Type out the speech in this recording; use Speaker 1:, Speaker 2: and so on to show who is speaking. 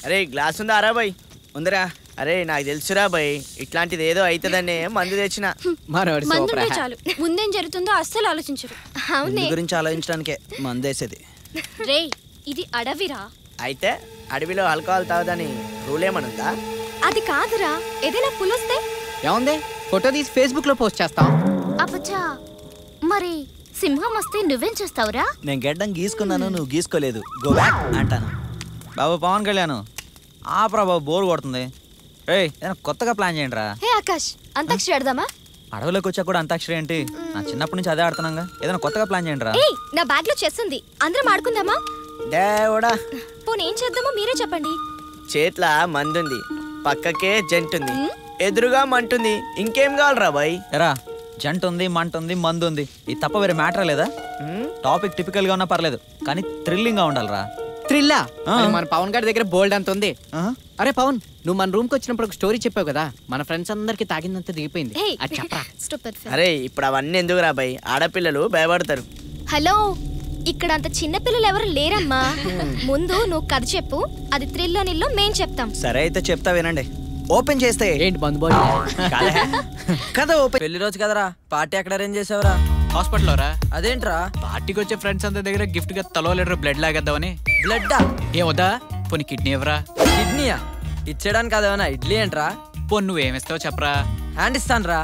Speaker 1: అరే గ్లాస్ ఉందా రా బాయ్? ఉందిరా. అరే నాకు తెలుసురా బాయ్, ఇట్లాంటిది ఏదో అవుతుందని మందు తెచ్చిన.
Speaker 2: చాలు ముందేం జరుగుతుందో అస్సలు ఆలోచించరు.
Speaker 3: అవునే గురించి ఆలోచించడానికే మందేసేది.
Speaker 2: రే ఇది అడవిరా.
Speaker 1: అయితే అడవిలో ఆల్కహాల్ తాగదని రూల్ ఏమనుందా?
Speaker 2: అది కాదురా, ఏదైనా పులొస్తే
Speaker 4: ఏముంది, ఫోటో తీసి ఫేస్బుక్ లో పోస్ట్ చేస్తాం.
Speaker 2: అబ్బచ్చా, మరి సింహం వస్తే నువ్వేం చేస్తావురా?
Speaker 3: నేను గెడ్డం గీసుకున్నాను, నువ్వు గీసుకోలేదు, గో బ్యాక్ అంటాను. బాబు పవన్ కళ్యాణ్ ఆపరా బాబు, బోర్ కొడుతుంది. ఏదైనా కొత్తగా ప్లాన్ చేయండి రా.
Speaker 2: హే ఆకాష్, అంతాక్షరి ఆడదామా?
Speaker 3: అడవిలోకి వచ్చా కూడా అంతాక్షరి ఏంటి? నా చిన్నప్పటి నుంచి అదే ఆడుతున్నాగా. ఏదైనా కొత్తగా ప్లాన్ చేయండి రా.
Speaker 2: నా బ్యాగ్ లో చెస్ ఉంది, అందరం ఆడుకుందామా?
Speaker 1: దేవుడా,
Speaker 2: పోనీ ఏం చేద్దామో మీరే చెప్పండి.
Speaker 1: చేట్ల మందుంది, పక్కకే జంటుంది, ఎదురుగా మంటుంది, ఇంకేం కావాలరా బాయ్?
Speaker 3: ఎరా జంట ఉంది, మంట ఉంది, మందు ఉంది, ఇది తప్ప వేరే మ్యాటర్ లేదా? టాపిక్ టిపికల్ గా ఉన్నా పర్లేదు, కానీ థ్రిల్లింగ్ గా ఉండాలిరా.
Speaker 4: థ్రిల్లా? మన పవన్ గారి దగ్గర బోల్డ్ అంత ఉంది. అరే పవన్, నువ్వు మన రూమ్ కి వచ్చినప్పుడు ఒక స్టోరీ చెప్పావు కదా, మన ఫ్రెండ్స్ అందరికి తాగిందంతా దిగిపోయింది.
Speaker 1: అరే ఇప్పుడు అవన్నీ ఎందుకురా బాయ్, ఆడపిల్లలు భయపడతారు.
Speaker 2: హలో, ఇక్కడ అంత చిన్న పిల్లలు ఎవరు లేరమ్మా. ముందు నువ్వు కథ చెప్పు, అది థ్రిల్లో నిల్లో మేం చెప్తాం.
Speaker 3: సరే అయితే చెప్తా వినండి. ఓపెన్ చేస్తే
Speaker 4: ఏంటి బంధు బాయ్
Speaker 3: కదా ఓపెన్. పెళ్లి రోజు కదరా, పార్టీ ఎక్కడ అరేంజ్ చేసావురా?
Speaker 5: హాస్పిటల్ రా.
Speaker 3: అదేంట్రా?
Speaker 5: పార్టీకి వచ్చే ఫ్రెండ్స్ అందరి దగ్గర గిఫ్ట్ గా తలో లీటర్ బ్లడ్ లాగేద్దామని.
Speaker 3: బ్లడ్
Speaker 5: ఏమొద్దా? పోనీ కిడ్నీ ఎవరా?
Speaker 3: కిడ్నీయా? ఇచ్చేయడానికి అదేమన్నా ఇడ్లీ ఏంట్రా?
Speaker 5: పోనీ నువ్వేమిస్తావు చెప్పరా?
Speaker 3: హ్యాండ్ ఇస్తాను రా.